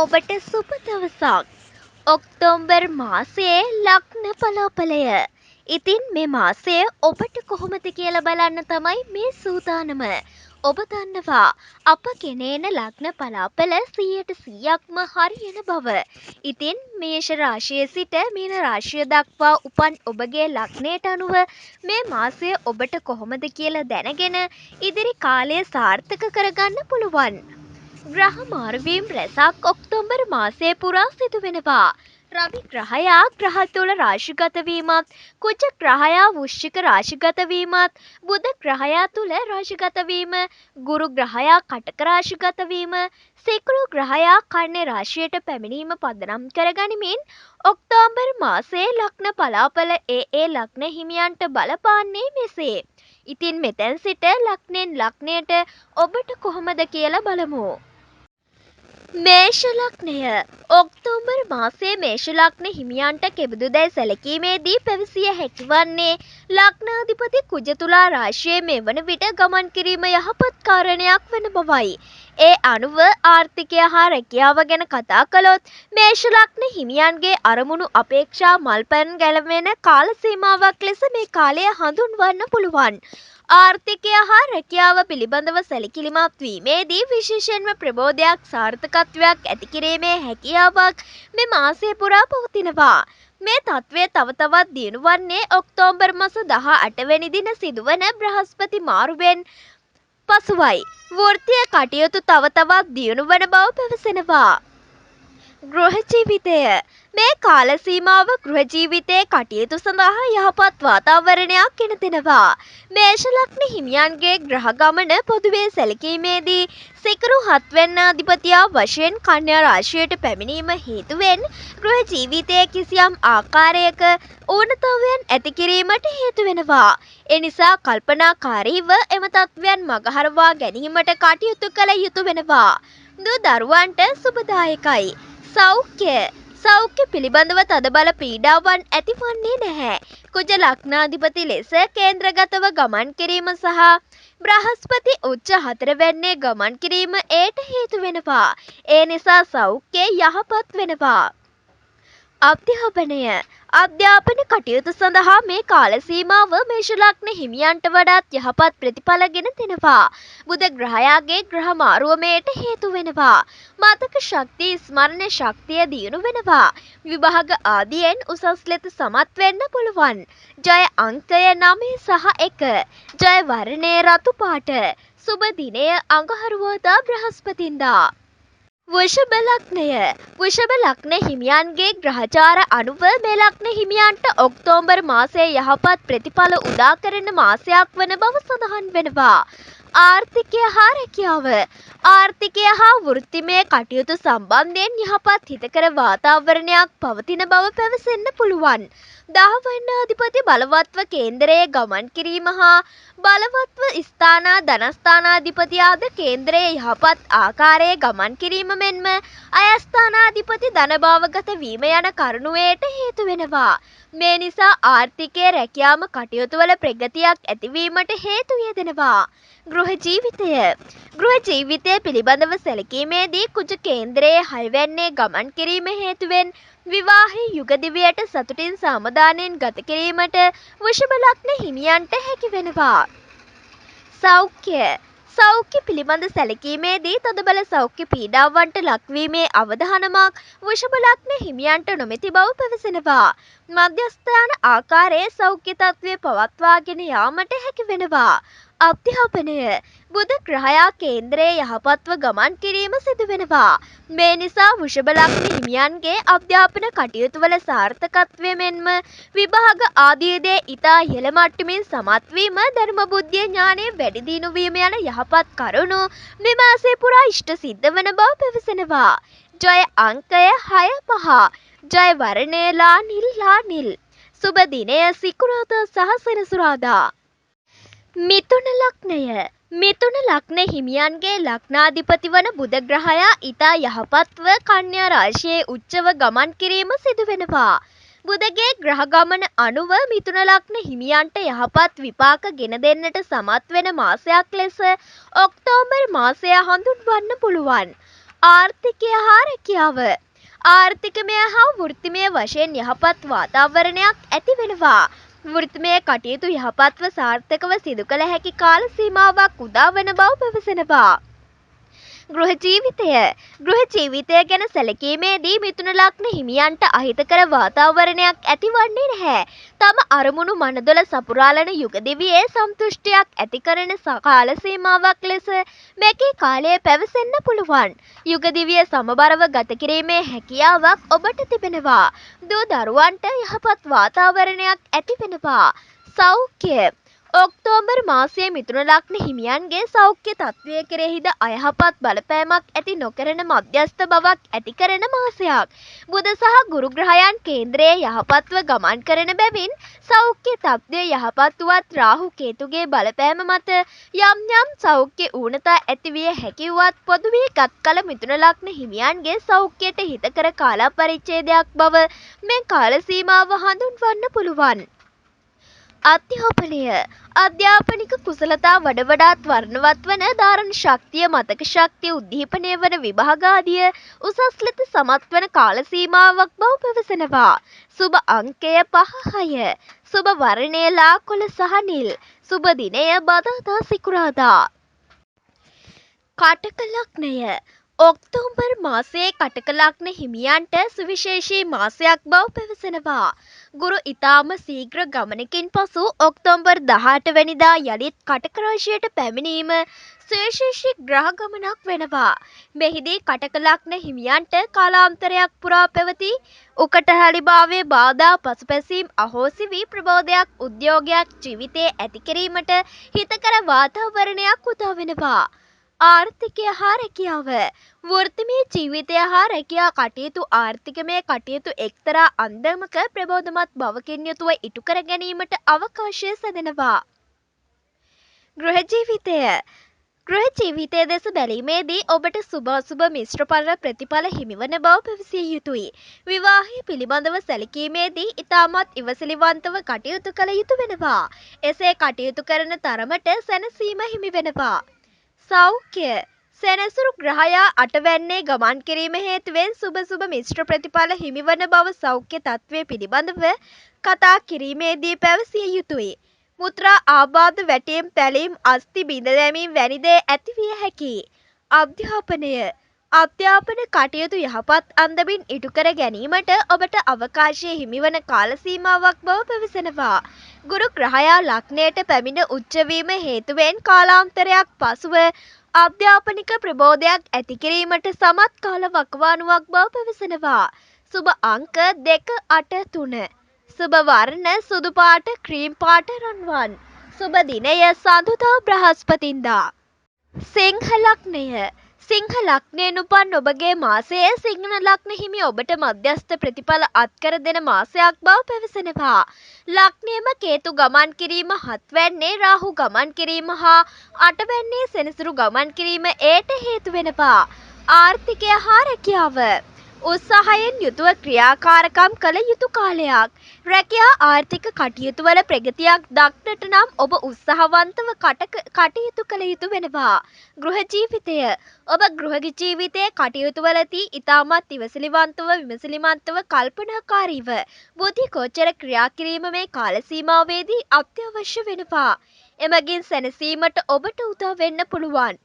ඔබට සුබ දවසක්. ඔක්තෝබර් මාසයේ ලග්න පලාපලය. ඉතින් මේ මාසය ඔබට කොහොමද කියලා බලන්න තමයි මේ සූදානම. ඔබ දන්නවා අප ගෙනේන ලග්න පලාපල 100%ක්ම හරියන බව. ඉතින් මේෂ රාශියේ සිට මීන රාශිය දක්වා උපන් ඔබගේ ලග්නයට අනුව මේ මාසය ඔබට කොහොමද කියලා දැනගෙන ඉදිරි කාලය සාර්ථක කරගන්න පුළුවන්. ග්‍රහ මාරුවීම් රැසක් ඔක්තෝබර් මාසයේ පුරා සිදුවෙනවා. රවි ග්‍රහයා ග්‍රහ තුල රාශිගත වීමත්, කුජ ග්‍රහයා වෘශ්චික රාශිගත වීමත්, බුධ ග්‍රහයා තුල රාශිගත වීම, ගුරු ග්‍රහයා කටක රාශිගත වීම, සීකුළු ග්‍රහයා කන්‍යා රාශියට පැමිණීම පදනම් කරගනිමින් ඔක්තෝබර් මාසයේ ලග්න පලාපල ඒ ලග්න හිමියන්ට බලපාන්නේ මෙසේ. ඉතින් මෙතෙන් සිට ලග්නෙන් ලග්නයට ඔබට කොහොමද කියලා බලමු. මේෂ ලග්නය ඔක්තෝබර් මාසයේ මේෂ ලග්න හිමියන්ට කෙබඳුදැයි සැලකීමේදී පැවසිය හැකි වන්නේ ලග්නාධිපති කුජ තුලා රාශියේ මෙවන විට ගමන් කිරීම යහපත් කාරණයක් වන බවයි. ඒ අනුව ආර්ථිකය හා රැකියාව ගැන කතා කළොත් මේෂ ලග්න හිමියන්ගේ අරමුණු අපේක්ෂා මල්පැන් ගැලවෙන කාල සීමාවක් ලෙස මේ කාලය හඳුන්වන්න පුළුවන්. ආර්ථිකය හා රැකියාව පිළිබඳව සැලකිලිමත් වීමේදී විශේෂයෙන්ම ප්‍රබෝධයක් සාර්ථකත්වයක් ඇති කිරීමේ හැකියාවක් මේ මාසය පුරා පවතිනවා. මේ තත්ත්වය තව තවත් දියුණු වන්නේ ඔක්තෝබර් මාස 18 වෙනි දින සිදුවන බ්‍රහස්පති මාරුවෙන් පසුවයි. වෘත්තීය කටයුතු තව තවත් දියුණු වන බව පැවසෙනවා. ගෘහ ජීවිතය මේ කාල සීමාව ගෘහ ජීවිතයේ කටයුතු සඳහා යහපත් වාතාවරණයක් ගෙන දෙනවා. මේෂ ලග්න හිමියන්ගේ ග්‍රහ ගමන පොදුවේ සැලකීමේදී සිකුරු 7 වෙනි අධිපතියා වශයෙන් කන්‍යා රාශියට පැමිණීම හේතුවෙන් ගෘහ ජීවිතයේ කිසියම් ආකාරයක ඌනතාවයන් ඇති කිරීමට හේතු වෙනවා. ඒ නිසා කල්පනාකාරීව එම තත්ත්වයන් මගහරවා ගැනීමට කටයුතු කළ යුතු වෙනවා. දරුවන්ට සුබදායකයි. සෞඛ්‍ය පිළිබඳව තදබල පීඩාවන් ඇතිවන්නේ නැහැ. කුජ ලග්නාධිපති ලෙස කේන්ද්‍රගතව ගමන් කිරීම සහ බ්‍රහස්පති උච්ච 4 වෙන්නේ ගමන් කිරීම ඒට හේතු වෙනවා. ඒ නිසා සෞඛ්‍යය යහපත් වෙනවා. අධ්‍යාපන කටයුතු සඳහා මේ කාල සීමාව මේෂ ලග්න හිමියන්ට වඩාත් යහපත් ප්‍රතිඵල ගෙන දෙනවා. බුධ ග්‍රහයාගේ ග්‍රහ මාරුව මේට හේතු වෙනවා. මතක ශක්තිය ස්මරණ ශක්තිය දියුණු වෙනවා. විභාග ආදියෙන් උසස් ලෙස සමත් වෙන්න පුළුවන්. ජය අංකය 9 සහ 1. ජය වර්ණය රතු පාට. සුබ දිනය අඟහරුවාදා බ්‍රහස්පතින්දා. වෘෂභ ලග්න හිමියන්ගේ ග්‍රහචාර අනුව මේ ලග්න හිමියන්ට ඔක්තෝබර් මාසයේ යහපත් ප්‍රතිඵල උදා කරන මාසයක් වන බව සඳහන් වෙනවා. ආර්ථිකය හා වෘත්තිමය කටයුතු සම්බන්ධයෙන් යහපත් හිතකර වාතාවරණයක් පවතින බව පැවසෙන්න පුළුවන්. 10 වෙනි අධිපති බලවත්ව කේන්දරයේ ගමන් කිරීම හා බලවත්ව ස්ථානා ධනස්ථානාධිපතියාද කේන්දරයේ යහපත් ආකාරයේ ගමන් කිරීම මෙන්ම අයස්ථානාධිපති ධනභාවගත වීම යන කරුණුවේට හේතු වෙනවා. මේ නිසා ආර්ථිකයේ රැකියාම කටයුතු වල ප්‍රගතියක් ඇතිවීමට හේතු යෙදෙනවා. ගෘහ ජීවිතය පිළිබඳව සැලකීමේදී කුජ කේන්ද්‍රයේ 6 වෙන්නේ ගමන් කිරීම හේතුවෙන් විවාහයේ යුග දිවියට සතුටින් සමාදානයෙන් ගත කිරීමට වෘෂභ ලග්න හිමියන්ට හැකි වෙනවා. සෞඛ්‍ය පිළිබඳ සැලකීමේදී තදබල සෞඛ්‍ය පීඩාවන්ට ලක්වීමේ අවධානමක් වෘෂභ ලග්න හිමියන්ට නොමැති බව පැවසෙනවා. මධ්‍යස්ථාන ආකාරයේ සෞඛ්‍ය තත්ත්වය පවත්වාගෙන යාමට හැකි වෙනවා. අධ්‍යාපනය බුධ ග්‍රහයා කේන්ද්‍රයේ යහපත්ව ගමන් කිරීම සිදු වෙනවා. මේ නිසා වෘෂභ ලග්න හිමියන්ගේ අධ්‍යාපන කටයුතු වල සාර්ථකත්වය මෙන්ම විභාග ආදීදී ඉතා ඉහළ මට්ටමින් සමත් වීම ධර්ම බුද්ධිය ඥානයේ වැඩි දියුණු වීම යන යහපත් කරුණු මේ මාසයේ පුරා ඉෂ්ට සිද්ධ වන බව පැවසෙනවා. ජය අංකය 6 ජය වර්ණය ලා නිල්. සුබ දිනය සිකුරාදා සහ සෙනසුරාදා. මිථුන ලග්න හිමියන්ගේ ලග්නාධිපති වන බුධ ග්‍රහයා ඉතා යහපත්ව කන්‍යා රාශියේ උච්චව ගමන් කිරීම සිදු වෙනවා. බුධගේ ග්‍රහ ගමන අනුව මිථුන ලග්න හිමියන්ට යහපත් විපාක ගෙන දෙන්නට සමත් වෙන මාසයක් ලෙස ඔක්තෝබර් මාසය හඳුන්වන්න පුළුවන්. ආර්ථිකය හා රැකියාව ආර්ථිකමය හා වෘත්තිමය වශයෙන් යහපත් වාතාවරණයක් ඇති වෙනවා. වෘත්තිමය කටයුතු යහපත්ව සාර්ථකව සිදු කළ හැකි කාල සීමාවක් උදා වන බව පැවසෙනවා. ගෘහ ජීවිතය ගැන සැලකීමේදී මිථුන ලග්න හිමියන්ට අහිතකර වාතාවරණයක් ඇතිවන්නේ නැහැ. තම අරමුණු මනදොල සපුරාලන යුග දිවියේ සන්තුෂ්ටියක් ඇති කරන කාල සීමාවක් ලෙස මේකී කාලය පැවසෙන්න පුළුවන්. යුග දිවිය සමබරව ගත කිරීමේ හැකියාවක් ඔබට තිබෙනවා. දූ දරුවන්ට යහපත් වාතාවරණයක් ඇති වෙනවා. සෞඛ්‍ය ඔක්තෝබර් මාසයේ මිථුන ලග්න හිමියන්ගේ සෞඛ්‍ය තත්ත්වය කෙරෙහිද අයහපත් බලපෑමක් ඇති නොකරන මධ්‍යස්ථ බවක් ඇති කරන මාසයක්. බුධ සහ ගුරු ග්‍රහයන් කේන්ද්‍රයේ යහපත්ව ගමන් කරන බැවින් සෞඛ්‍ය තත්ත්වය යහපත් වුවත් රාහු කේතුගේ බලපෑම මත යම් යම් සෞඛ්‍ය ඌනතා ඇතිවිය හැකි වුවත් පොදුවේ ගත් කල මිථුන ලග්න හිමියන්ගේ සෞඛ්‍යයට හිතකර කාල පරිච්ඡේදයක් බව මේ කාල සීමාව හඳුන්වන්න පුළුවන්. අධ්‍යාපනික කුසලතා වඩ වඩාත් වර්ණවත් වන ධාරණ ශක්තිය මතක ශක්තිය උද්දීපනය වන විභාග ආදිය උසස් ලෙස සමත් වන කාල සීමාවක් බව පැවසෙනවා. සුබ අංකය 5-6. සුබ වර්ණය ලා කොළ සහ නිල්. සුබ දිනය බදාදා සිකුරාදා. කටක ලග්නය ඔක්තෝබර් මාසයේ කටක ලග්න හිමියන්ට සුවිශේෂී මාසයක් බව පැවසෙනවා. ගුරු ඉතාම ශීඝ්‍ර ගමනකින් පසු ඔක්තෝබර් 18 වැනිදා යළිත් කටක රාශියට පැමිණීම සුවිශේෂී ග්‍රහ ගමනක් වෙනවා. මෙහිදී කටක ලග්න හිමියන්ට කාලාන්තරයක් පුරා පැවති උකටහැලිභාවයේ බාධා පසුපැසීම් අහෝසි වී ප්‍රබෝධයක් උද්‍යෝගයක් ජීවිතයේ ඇති කිරීමට හිතකර වාතාවරණයක් උදා වෙනවා. ආර්ථිකය හා රැකියාව වෘත්තිමය ජීවිතය හා රැකියා කටයුතු ආර්ථිකමය කටයුතු එක්තරා අන්දමක ප්‍රබෝධමත් බවකින් යුතුව ඉටු කර ගැනීමට අවකාශය සැදෙනවා. ගෘහ ජීවිතය දෙස බැලීමේදී ඔබට සුභ අසුභ මිශ්‍රඵල ප්‍රතිඵල හිමිවන බව පැවසිය යුතුයි. විවාහය පිළිබඳව සැලකීමේදී ඉතාමත් ඉවසිලිවන්තව කටයුතු කළ යුතු වෙනවා. එසේ කටයුතු කරන තරමට සැනසීම හිමි වෙනවා. සෞඛ්‍ය සෙනසුරු ග්‍රහයා අටවැන්නේ ගමන් කිරීම හේතුවෙන් සුබ මිශ්‍ර ප්‍රතිඵල හිමිවන බව සෞඛ්‍ය තත්ත්වය පිළිබඳව කතා කිරීමේදී පැවසිය යුතුයි. මුත්‍රා ආබාධ වැටීම් තැලීම් අස්ථි බිඳ දැමීම් වැනි දේ ඇතිවිය හැකියි. අධ්‍යාපන කටයුතු යහපත් අන්දමින් ඉටු කර ගැනීමට ඔබට අවකාශය හිමිවන කාල සීමාවක් බව පැවසෙනවා. ගුරු ග්‍රහයා ලග්නයට පැමිණ උච්චවීම හේතුවෙන් කාලාන්තරයක් පසුව අධ්‍යාපනික ප්‍රබෝධයක් ඇති කිරීමට සමත් කාල වකවානුවක් බව පැවසෙනවා. සුබ අංක 2 8 3. සුබ වර්ණ සුදු පාට ක්‍රීම් පාට රන්වන්. සුබ දිනය සඳුදා බ්‍රහස්පතින්දා. සිංහ ලග්නයෙන් උපන් ඔබගේ මාසයේ සිංහ ලග්න හිමි ඔබට මධ්‍යස්ථ ප්‍රතිඵල අත්කර දෙන මාසයක් බව පැවසෙනවා. ලග්නයේම කේතු ගමන් කිරීම 7 වැන්නේ රාහු ගමන් කිරීම හා 8 වැන්නේ සෙනසුරු ගමන් කිරීම ඒට හේතු වෙනවා. ආර්ථිකය හා රැකියාව උත්සාහයෙන් යුතුව ක්‍රියාකාරකම් කළ යුතු කාලයක්. රැකියා ආර්ථික කටයුතු වල ප්‍රගතියක් දක්නට නම් ඔබ උත්සාහවන්තව කටයුතු කළ යුතු වෙනවා. ගෘහ ජීවිතය ඔබ ගෘහ ජීවිතයේ කටයුතු වලදී ඉතාමත් ඉවසිලිවන්තව විමසිලිමත්ව කල්පනාකාරීව බුද්ධි ගෝචර ක්‍රියා කිරීම මේ කාල සීමාවේදී අත්‍යවශ්‍ය වෙනවා. එමගින් සැනසීමට ඔබට උදා වෙන්න පුළුවන්.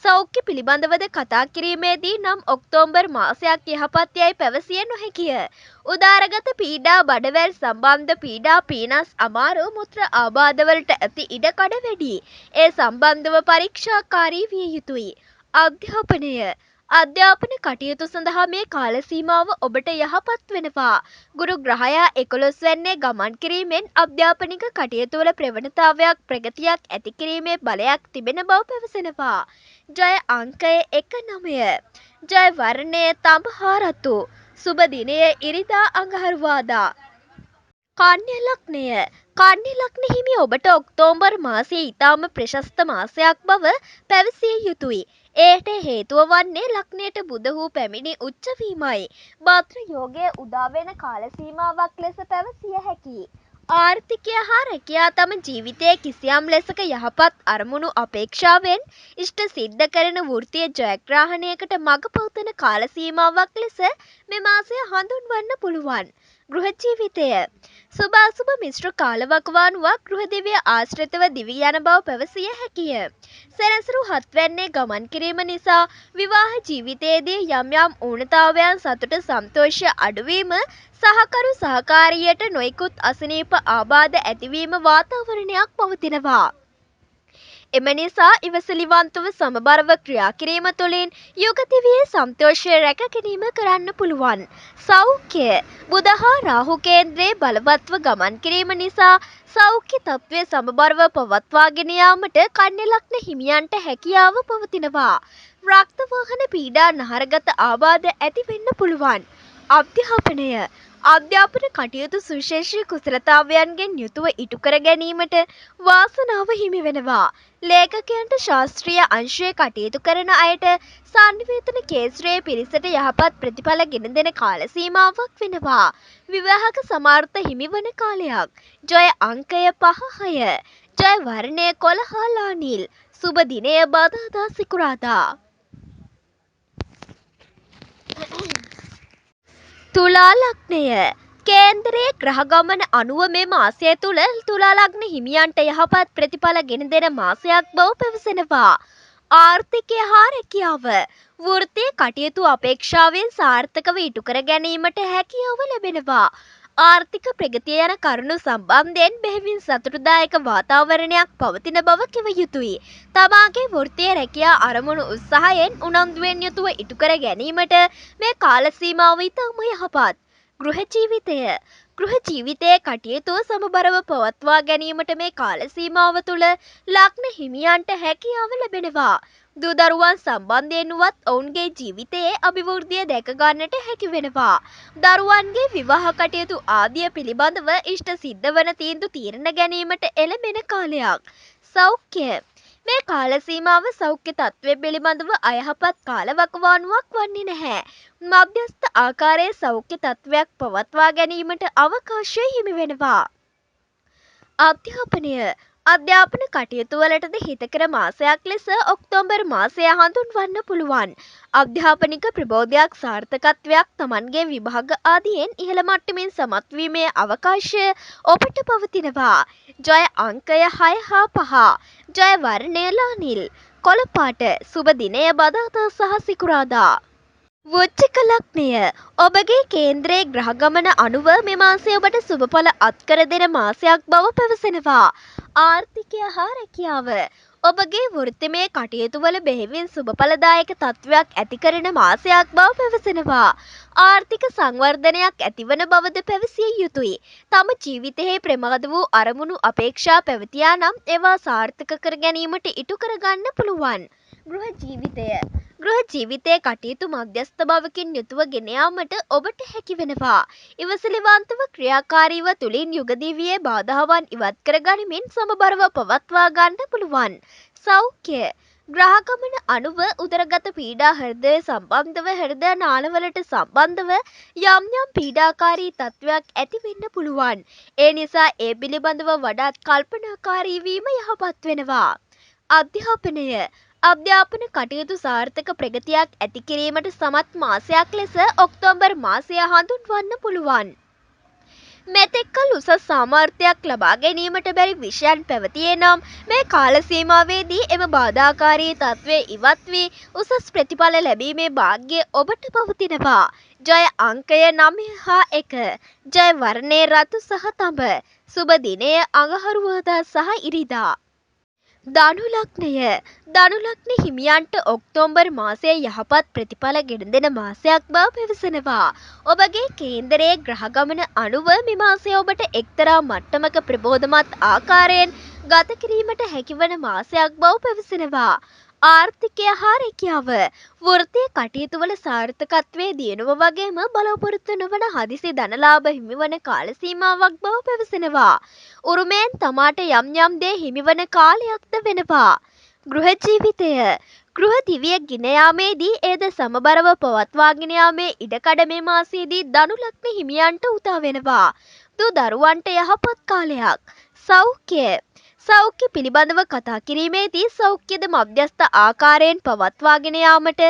සෞඛ්‍ය පිළිබඳවද කතා කිරීමේදී නම් ඔක්තෝබර් මාසයක් යහපත් යයි පැවසිය නොහැකිය. උදාරගත පීඩා බඩවැල් සම්බන්ධ පීඩා පීනස් අමාරු මුත්‍ර ආබාධවලට ඇති ඉඩකඩ වැඩි. ඒ සම්බන්ධව පරීක්ෂාකාරී විය යුතුයි. අධ්‍යාපන කටයුතු සඳහා මේ කාල සීමාව ඔබට යහපත් වෙනවා. ගුරු ග්‍රහයා 11 වැන්නේ ගමන් කිරීමෙන් අධ්‍යාපනික කටයුතු වල ප්‍රවණතාවයක් ප්‍රගතියක් ඇති කිරීමේ බලයක් තිබෙන බව පැවසෙනවා. ජය අංකය 1-9. ජය වර්ණය තඹ හා රතු. සුබ දිනය ඉරිදා අඟහරුවාදා. කන්‍යා ලග්න හිමි ඔබට ඔක්තෝබර් මාසයේ ඉතාම ප්‍රශස්ත මාසයක් බව පැවසිය යුතුයි. එයට හේතුව වන්නේ ලග්නයට බුධ පැමිණි උච්ච වීමයි. භද්‍ර යෝගය උදා වෙන කාල සීමාවක් ලෙස පැවසිය හැකියි. ආර්ථිකය හා රැකියා තම ජීවිතයේ කිසියම් ලෙසක යහපත් අරමුණු අපේක්ෂාවෙන් ඉෂ්ට සිද්ධ කරන වෘත්තීය ජයග්‍රහණයකට මඟ පවතන කාල සීමාවක් ලෙස මේ මාසය හඳුන්වන්න පුළුවන්. ගෘහ ජීවිතය සුභාසුභ මිශ්‍ර කාලවකවානුවක් ගෘහ දිවිය ආශ්‍රිතව දිවි යන බව පැවසිය හැකිය. සැරසුරු 7 වැන්නේ ගමන් කිරීම නිසා විවාහ ජීවිතයේදී යම් යම් ඌනතාවයන් සතුට සන්තෝෂය අඩුවීම සහකරු සහකාරියට නොයෙකුත් අසනීප ආබාධ ඇතිවීම වාතාවරණයක් පවතිනවා. එම නිසා ඉවසිලිවන්තව සමබරව ක්‍රියා කිරීම තුළින් යුගදිවියේ සන්තෝෂය රැක ගැනීම කරන්න පුළුවන්. සෞඛ්‍ය බුධ හා රාහු කේන්ද්‍රයේ බලවත්ව ගමන් කිරීම නිසා සෞඛ්‍ය තත්ත්වය සමබරව පවත්වාගෙන යාමට කන්‍යා ලග්න හිමියන්ට හැකියාව පවතිනවා. රක්තවාහන පීඩා නහරගත ආබාධ ඇති වෙන්න පුළුවන්. අධ්‍යාපන කටයුතු සුවිශේෂී කුසලතාවයන්ගෙන් යුතුව ඉටු කර ගැනීමට වාසනාව හිමි වෙනවා. ලේඛකයන්ට ශාස්ත්‍රීය අංශයේ කටයුතු කරන අයට සංනිවේදන කේන්ද්‍රයේ පිරිසට යහපත් ප්‍රතිඵල ගෙන දෙන කාල සීමාවක් වෙනවා. විවාහක සමාර්ථ හිමිවන කාලයක්. ජය අංකය 5-6. ජය වර්ණය කොළ හා ලා නිල්. සුබ දිනය බදාදා සිකුරාදා. තුලා ලග්නය කේන්දරයේ ග්‍රහ ගමන අනුව මේ මාසය තුල තුලා ලග්න හිමියන්ට යහපත් ප්‍රතිඵල ගෙන දෙන මාසයක් බව පැවසෙනවා. ආර්ථිකය හා රැකියාව වෘත්තීය කටයුතු අපේක්ෂාවෙන් සාර්ථකව ඉටු කර ගැනීමට හැකියාව ලැබෙනවා. ආර්ථික ප්‍රගතිය යන කරුණු සම්බන්ධයෙන් බෙහෙවින් සතුටුදායක වාතාවරණයක් පවතින බව කිව යුතුයි. තමාගේ වෘත්තීය රැකියා අරමුණු උත්සාහයෙන් උනන්දුවෙන් යුතුව ඉටු කර ගැනීමට මේ කාල සීමාව ඉතාම යහපත්. ගෘහ ජීවිතය ගෘහ ජීවිතයේ කටයුතු සමබරව පවත්වා ගැනීමට මේ කාල සීමාව තුළ ලග්න හිමියන්ට හැකියාව ලැබෙනවා. දූ දරුවන් සම්බන්ධයෙන් වුවත් ඔවුන්ගේ ජීවිතයේ අභිවෘද්ධිය දැක ගන්නට හැකි වෙනවා. දරුවන්ගේ විවාහ කටයුතු ආදිය පිළිබඳව ඉෂ්ට සිද්ධ වන තීන්දුව තීරණ ගැනීමට එළඹෙන කාලයක්. සෞඛ්‍ය මේ කාල සීමාව සෞඛ්‍ය තත්ත්වය පිළිබඳව අයහපත් කාලවකවානුවක් වන්නේ නැහැ. මධ්‍යස්ථ ආකාරයේ සෞඛ්‍ය තත්ත්වයක් පවත්වා ගැනීමට අවකාශය හිමි වෙනවා. අධ්‍යාපන කටයුතු වලටද හිතකර මාසයක් ලෙස ඔක්තෝබර් මාසය හඳුන්වන්න පුළුවන්. අධ්‍යාපනික ප්‍රබෝධයක් සාර්ථකත්වයක් Tamanගේ විභාග ආදියෙන් ඉහළ මට්ටමින් සමත් වීමේ අවකාශය ඔබට පවතිනවා. ජය අංකය 6 හා 5. ජය වර්ණය ලා නිල්. කොළ පාට. සුබ දිනය බදාදා සහ සිකුරාදා. වෘශ්චික ලග්නය ඔබගේ කේන්ද්‍රයේ ග්‍රහ ගමන අනුව මේ මාසය ඔබට සුබඵල අත්කර දෙන මාසයක් බව පැවසෙනවා. ආර්ථිකය හා රැකියාව ඔබගේ වෘත්තිමය කටයුතු වල බෙහෙවින් සුබඵලදායක තත්ත්වයක් ඇති කරන මාසයක් බව පැවසෙනවා. ආර්ථික සංවර්ධනයක් ඇතිවන බවද පැවසිය යුතුයි. තම ජීවිතයේ ප්‍රමාද වූ අරමුණු අපේක්ෂා පැවතියා නම් ඒවා සාර්ථක කර ගැනීමට ඉටු කරගන්න පුළුවන්. ගෘහ ජීවිතයේ කටයුතු මධ්‍යස්ථ බවකින් යුතුව ගෙන යාමට ඔබට හැකි වෙනවා. ඉවසිලිවන්තව ක්‍රියාකාරීව තුලින් යුගදිවියේ බාධාවන් ඉවත් කර ගනිමින් සමබරව පවත්වා ගන්න පුළුවන්. සෞඛ්‍ය ග්‍රහගමන අනුව උදරගත පීඩා හෘදය සම්බන්ධව හෘද නාලවලට සම්බන්ධව යම් යම් පීඩාකාරී තත්ත්වයක් ඇති වෙන්න පුළුවන්. ඒ නිසා ඒ පිළිබඳව වඩාත් කල්පනාකාරී වීම යහපත් වෙනවා. අධ්‍යාපන කටයුතු සාර්ථක ප්‍රගතියක් ඇති කිරීමට සමත් මාසයක් ලෙස ඔක්තෝබර් මාසය හඳුන්වන්න පුළුවන්. මෙතෙක්කල් උසස් සාමර්ථ්‍යයක් ලබා ගැනීමට බැරි විෂයන් පැවතියේ නම් මේ කාල සීමාවේදී එම බාධාකාරී තත්ත්වය ඉවත් වී උසස් ප්‍රතිඵල ලැබීමේ වාග්ය ඔබට පවතිනවා. ජය අංකය 9 හා 1. ජය වර්ණය රතු සහ තඹ. සුබ දිනය අඟහරුවාදා සහ ඉරිදා. ධනු ලග්න හිමියන්ට ඔක්තෝබර් මාසයේ යහපත් ප්‍රතිඵල ගෙන දෙන මාසයක් බව පැවසෙනවා. ඔබගේ කේන්දරයේ ග්‍රහ ගමන අනුව මේ මාසය ඔබට එක්තරා මට්ටමක ප්‍රබෝධමත් ආකාරයෙන් ගත කිරීමට හැකිවන මාසයක් බව පැවසෙනවා. ආර්ථිකය හා රැකියාව වෘත්තීය කටයුතු වල සාර්ථකත්වයේ දියුණුව වගේම බලාපොරොත්තු නොවන හදිසි ධනලාභ හිමිවන කාල සීමාවක් බව පැවසෙනවා. උරුමයෙන් තමාට යම් යම් දේ හිමිවන කාලයක්ද වෙනවා. ගෘහ ජීවිතය ගෘහ දිවිය ගෙන යාමේදී ඒද සමබරව පවත්වාගෙන යාමේ ඉඩකඩ මේ මාසයේදී ධනු ලග්න හිමියන්ට උදා වෙනවා. දූ දරුවන්ට යහපත් කාලයක්. සෞඛ්‍ය පිළිබඳව කතා කිරීමේදී සෞඛ්‍යද මධ්‍යස්ථ ආකාරයෙන් පවත්වාගෙන යාමට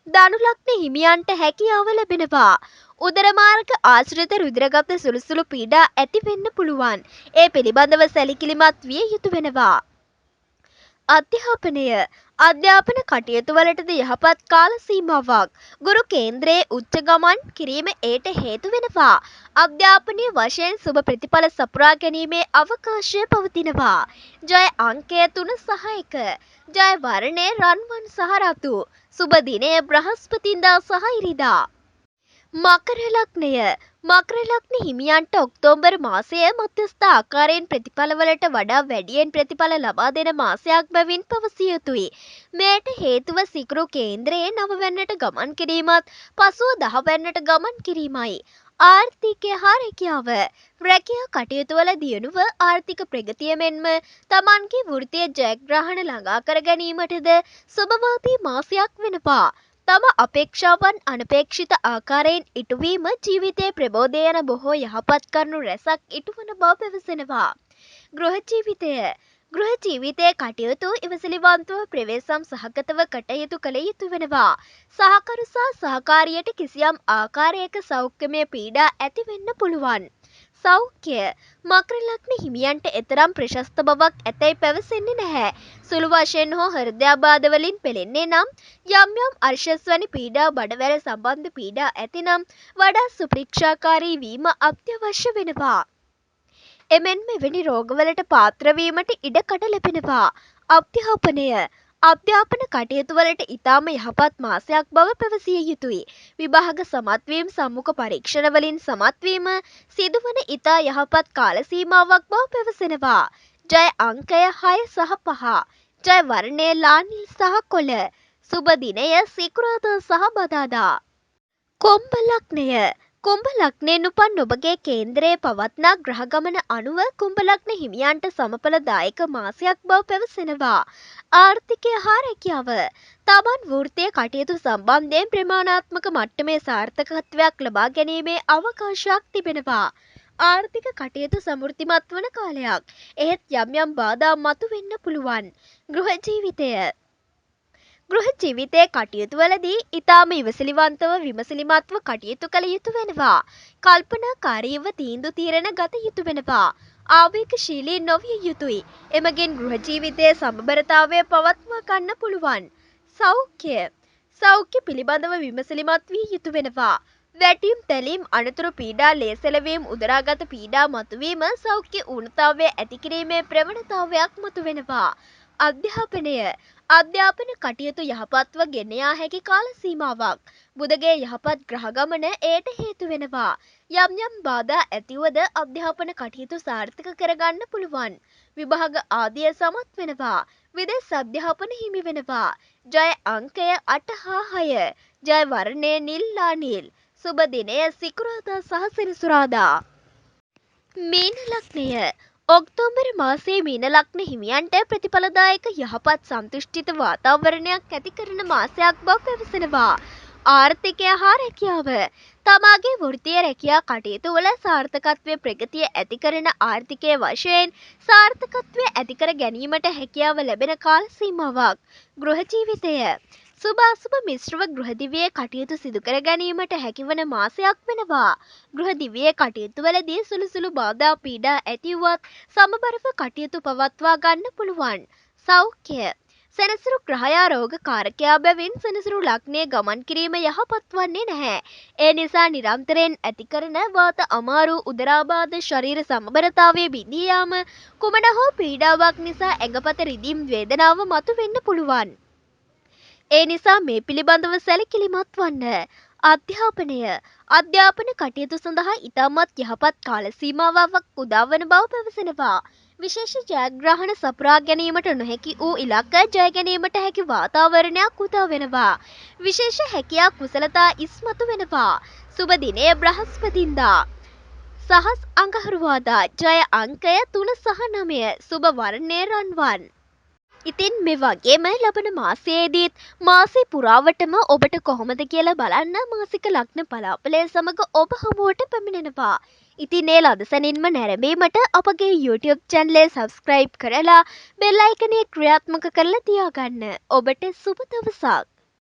ධනු ලග්න හිමියන්ට හැකියාව ලැබෙනවා. උදර මාර්ග ආශ්‍රිත රුධිරගත සුළුසුළු පීඩා ඇති වෙන්න පුළුවන්. ඒ පිළිබඳව සැලකිලිමත් විය යුතු වෙනවා. අධ්‍යාපන කටයුතු වලටද යහපත් කාල සීමාවක් ගුරු කේන්ද්‍රයේ උච්ච ගමන් කිරීම ඒට හේතු වෙනවා. අධ්‍යාපනීය වශයෙන් සුබ ප්‍රතිඵල සපුරා ගැනීමේ අවකාශය පවතිනවා. ජය අංකය 3 සහ 1. ජය වර්ණය රන්වන් සහ රතු. සුබ දිනය බ්‍රහස්පතින්දා සහ ඉරිදා. මකර ලග්න හිමියන්ට ඔක්තෝබර් මාසය මධ්‍යස්ථ ආකාරයෙන් ප්‍රතිඵලවලට වඩා වැඩියෙන් ප්‍රතිඵල ලබා දෙන මාසයක් බැවින් පැවසිය යුතුයි. මෙයට හේතුව සිකුරු කේන්ද්‍රයේ 9 වැන්නට ගමන් කිරීමත් පසුව 10 වැන්නට ගමන් කිරීමයි. ආර්ථිකය හා රැකියා කටයුතුවල දියුණුව ආර්ථික ප්‍රගතිය මෙන්ම තමන්ගේ වෘත්තීය ජයග්‍රහණ ළඟා කර ගැනීමටද සුබවාදී මාසයක් වෙනවා. තම අපේක්ෂාවන් අනපේක්ෂිත ආකාරයෙන් ඉටුවීම ජීවිතයේ ප්‍රබෝධය යන බොහෝ යහපත් කරුණු රැසක් ඉටුවන බව පැවසෙනවා. ගෘහ ජීවිතයේ කටයුතු ඉවසිලිවන්තව ප්‍රවේශම් සහගතව කටයුතු කළ යුතු වෙනවා. සහකරු සහ සහකාරියට කිසියම් ආකාරයක සෞඛ්‍යමය පීඩා ඇති වෙන්න පුළුවන්. මකර ලග්න හිමියන්ට එතරම් ප්‍රශස්ත බවක් ඇතැයි පැවසෙන්නේ නැහැ. සුළු වශයෙන් හෝ හෘදයාබාධ වලින් පෙළෙන්නේ නම් යම් අර්ශස් වැනි පීඩා බඩවැල සම්බන්ධ පීඩා ඇතිනම් වඩා සුපරීක්ෂාකාරී වීම අත්‍යවශ්‍ය වෙනවා. එමෙන්ම එවැනි රෝගවලට පාත්‍ර වීමට ඉඩකඩ ලැබෙනවා. අධ්‍යාපන කටයුතු වලට ඉතාම යහපත් මාසයක් බව පැවසිය යුතුයි. විභාග සමත්වීම සම්මුඛ පරීක්ෂණ වලින් සමත්වීම සිදුවන ඉතා යහපත් කාල සීමාවක් බව පැවසෙනවා. ජය අංකය 6 සහ 5. ජය වර්ණය ලා නිල් සහ කොළ. සුබ දිනය සිකුරාදා සහ බදාදා. කුම්භ ලග්නයෙන් උපන් ඔබගේ කේන්ද්‍රයේ පවත්නා ග්‍රහ ගමන අනුව කුම්භ ලග්න හිමියන්ට සමඵලදායක මාසයක් බව පැවසෙනවා. ආර්ථිකය හා රැකියාව. තමන් වෘත්තීය කටයුතු සම්බන්ධයෙන් ප්‍රමාණාත්මක මට්ටමේ සාර්ථකත්වයක් ලබා ගැනීමේ අවකාශයක් තිබෙනවා. ආර්ථික කටයුතු සමෘද්ධිමත් වන කාලයක්. එහෙත් යම් බාධා මතුවෙන්න පුළුවන්. ගෘහ ජීවිතයේ කටයුතු වලදී ඉතාම ඉවසිලිවන්තව විමසිලිමත්ව කටයුතු කළ යුතු වෙනවා. කල්පනාකාරීව තීන්දුව තීරණ ගත යුතු වෙනවා. ආවේගශීලී නොවිය යුතුයි. එමගින් ගෘහ ජීවිතයේ සමබරතාවය පවත්වා ගන්න පුළුවන්. සෞඛ්‍ය පිළිබඳව විමසිලිමත් විය යුතු වෙනවා. වැටීම් තැලීම් අනතුරු පීඩා ලේසලවීම් උදරාගත පීඩා මතුවීම සෞඛ්‍ය ඌනතාවය ඇති කිරීමේ ප්‍රවණතාවයක් මතුවෙනවා. අධ්‍යාපන කටයුතු යහපත්ව ගෙන යා හැකි කාල සීමාවක්. බුධගේ යහපත් ග්‍රහ ගමන එයට හේතු වෙනවා. යම් බාධා ඇතිවද අධ්‍යාපන කටයුතු සාර්ථක කරගන්න පුළුවන්. විභාග ආදිය සමත් වෙනවා. විදේශ අධ්‍යාපන හිමි වෙනවා. ජය අංකය 8 හා 6. ජය වර්ණය නිල් ලා නිල්. සුබ දිනය සිකුරාදා සහ සෙනසුරාදා. මීන ලග්නය. ඔක්තෝබර් මාසයේ මීන ලග්න හිමියන්ට ප්‍රතිඵලදායක යහපත් සන්තුෂ්ඨිත වාතාවරණයක් ඇති කරන මාසයක් බව පැවසෙනවා. ආර්ථිකය හා රැකියාව. තමාගේ වෘත්තීය රැකියා කටයුතු වල සාර්ථකත්වය ප්‍රගතිය ඇති කරන ආර්ථිකය වශයෙන් සාර්ථකත්වය ඇති කර ගැනීමට හැකියාව ලැබෙන කාල සීමාවක්. ගෘහ ජීවිතය. සුභ අසුභ මිශ්‍රව ගෘහ දිවියේ කටයුතු සිදු කර ගැනීමට හැකිවන මාසයක් වෙනවා. ගෘහ දිවියේ කටයුතු වලදී සුළු බාධා පීඩා ඇතිවුවත් සමබරව කටයුතු පවත්වා ගන්න පුළුවන්. සෞඛ්‍ය. සෙනසුරු ග්‍රහයා රෝග කාරකයා බැවින් සෙනසුරු ලග්නයේ ගමන් කිරීම යහපත් වන්නේ නැහැ. ඒ නිසා නිරන්තරයෙන් ඇති කරන වාත අමාරු උදරාබාධ ශරීර සමබරතාවයේ බිඳී යාම කුමන හෝ පීඩාවක් නිසා ඇඟපත රිදීම් වේදනාව මතුවෙන්න පුළුවන්. ඒ නිසා මේ පිළිබඳව සැලකිලිමත් වන්න. අධ්‍යාපන කටයුතු සඳහා ඉතාමත් යහපත් කාල සීමාවක් උදාවන බව පැවසෙනවා. විශේෂ ජයග්‍රහණ සපුරා ගැනීමට නොහැකි වූ ඉලක්ක ජය ගැනීමට හැකි වාතාවරණයක් උදා වෙනවා. විශේෂ හැකියා කුසලතා ඉස්මතු වෙනවා. සුබ දිනය බ්‍රහස්පතින්දා. සහස් අඟහරුවාදා. ජය අංකය 3 සහ 9. සුබ වර්ණය රන්වන්. ඉතින් මේ වගේම ලබන මාසයේදීත් මාසේ පුරාවටම ඔබට කොහොමද කියලා බලන්න මාසික ලග්න බලාපලය සමග ඔබ හමුවට පැමිණෙනවා. ඉතින් ඒ ලදසනින්ම නැරඹීමට අපගේ YouTube චැනලේ සබස්ක්‍රයිබ් කරලා බෙල් අයිකනේ ක්‍රියාත්මක කරලා තියාගන්න. ඔබට සුබ දවසක්.